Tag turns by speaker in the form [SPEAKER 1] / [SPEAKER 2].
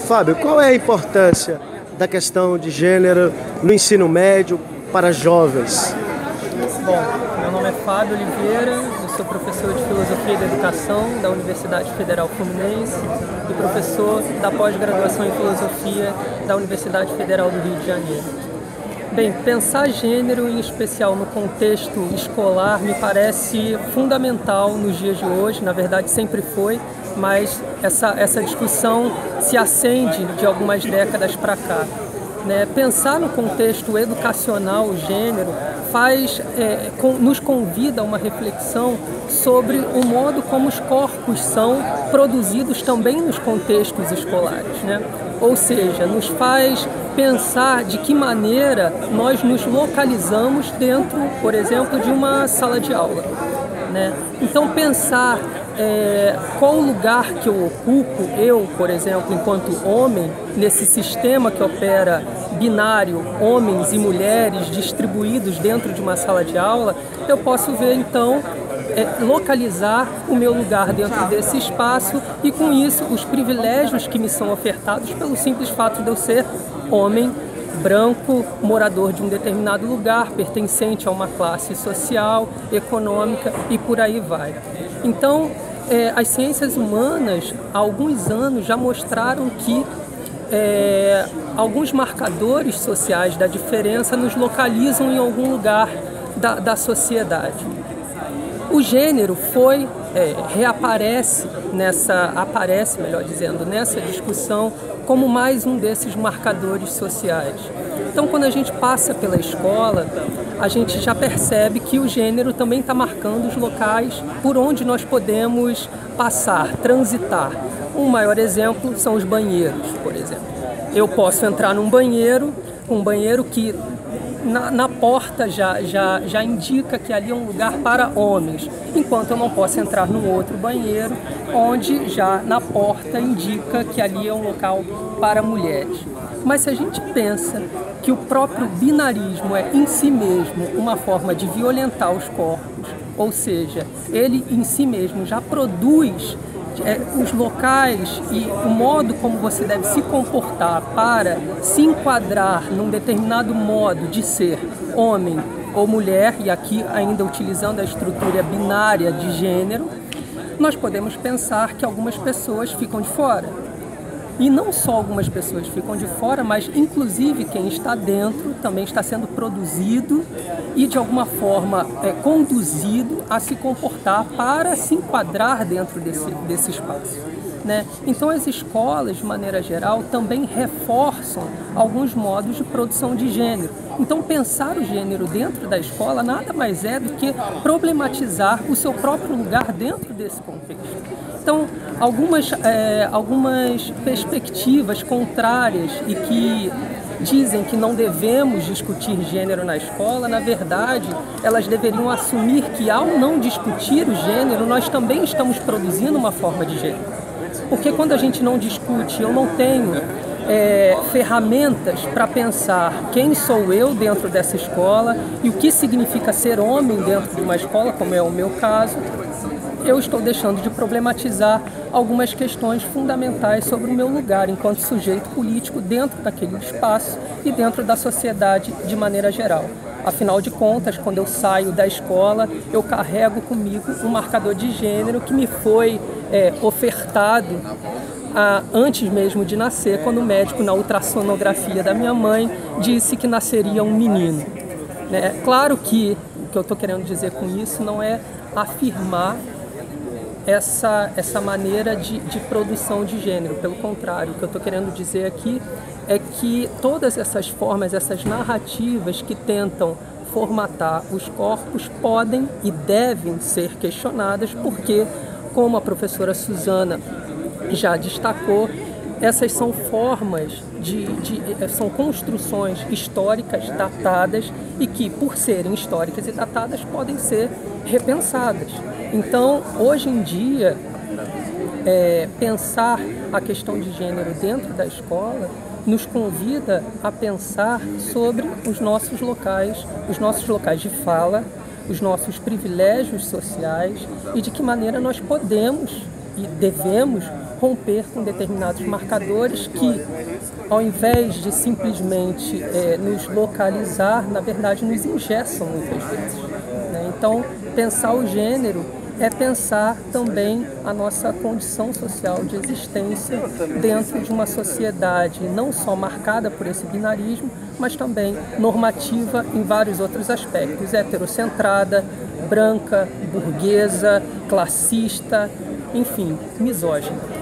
[SPEAKER 1] Fábio, qual é a importância da questão de gênero no ensino médio para jovens?
[SPEAKER 2] Bom, meu nome é Fábio Oliveira, eu sou professor de Filosofia da Educação da Universidade Federal Fluminense e professor da pós-graduação em Filosofia da Universidade Federal do Rio de Janeiro. Bem, pensar gênero, em especial no contexto escolar, me parece fundamental nos dias de hoje, na verdade sempre foi, mas essa discussão se acende de algumas décadas para cá. Pensar no contexto educacional o gênero nos convida a uma reflexão sobre o modo como os corpos são produzidos também nos contextos escolares, Ou seja, nos faz pensar de que maneira nós nos localizamos dentro, por exemplo, de uma sala de aula. Então pensar qual o lugar que eu ocupo, eu, por exemplo, enquanto homem, nesse sistema que opera binário, homens e mulheres distribuídos dentro de uma sala de aula, eu posso ver então, localizar o meu lugar dentro desse espaço e com isso os privilégios que me são ofertados pelo simples fato de eu ser homem, branco, morador de um determinado lugar, pertencente a uma classe social, econômica e por aí vai. Então, as ciências humanas, há alguns anos, já mostraram que alguns marcadores sociais da diferença nos localizam em algum lugar da sociedade. O gênero reaparece nessa discussão como mais um desses marcadores sociais. Então, quando a gente passa pela escola, a gente já percebe que o gênero também está marcando os locais por onde nós podemos passar, transitar. Um maior exemplo são os banheiros, por exemplo. Eu posso entrar num banheiro, que na porta já indica que ali é um lugar para homens, enquanto eu não posso entrar num outro banheiro, onde já na porta indica que ali é um local para mulheres. Mas se a gente pensa que o próprio binarismo é em si mesmo uma forma de violentar os corpos, ou seja, ele em si mesmo já produz os locais e o modo como você deve se comportar para se enquadrar num determinado modo de ser homem ou mulher, e aqui ainda utilizando a estrutura binária de gênero, nós podemos pensar que algumas pessoas ficam de fora. E não só algumas pessoas ficam de fora, mas inclusive quem está dentro também está sendo produzido e de alguma forma conduzido a se comportar para se enquadrar dentro desse espaço. Então as escolas, de maneira geral, também reforçam alguns modos de produção de gênero. Então pensar o gênero dentro da escola nada mais é do que problematizar o seu próprio lugar dentro desse contexto. Então, algumas perspectivas contrárias e que dizem que não devemos discutir gênero na escola, na verdade, elas deveriam assumir que ao não discutir o gênero, nós também estamos produzindo uma forma de gênero. Porque quando a gente não discute, eu não tenho ferramentas para pensar quem sou eu dentro dessa escola e o que significa ser homem dentro de uma escola, como é o meu caso, eu estou deixando de problematizar algumas questões fundamentais sobre o meu lugar enquanto sujeito político dentro daquele espaço e dentro da sociedade de maneira geral. Afinal de contas, quando eu saio da escola, eu carrego comigo um marcador de gênero que me foi ofertado antes mesmo de nascer, quando o médico, na ultrassonografia da minha mãe, disse que nasceria um menino. Claro que o que eu estou querendo dizer com isso não é afirmar essa maneira de produção de gênero. Pelo contrário, o que eu estou querendo dizer aqui é que todas essas formas, essas narrativas que tentam formatar os corpos podem e devem ser questionadas porque, como a professora Suzana já destacou, essas são formas são construções históricas datadas e que, por serem históricas e datadas, podem ser repensadas. Então, hoje em dia, pensar a questão de gênero dentro da escola nos convida a pensar sobre os nossos locais de fala, os nossos privilégios sociais e de que maneira nós podemos e devemos romper com determinados marcadores que, ao invés de simplesmente nos localizar, na verdade nos engessam muitas vezes, né? Então, pensar o gênero é pensar também a nossa condição social de existência dentro de uma sociedade não só marcada por esse binarismo, mas também normativa em vários outros aspectos, heterocentrada, branca, burguesa, classista, enfim, misógina.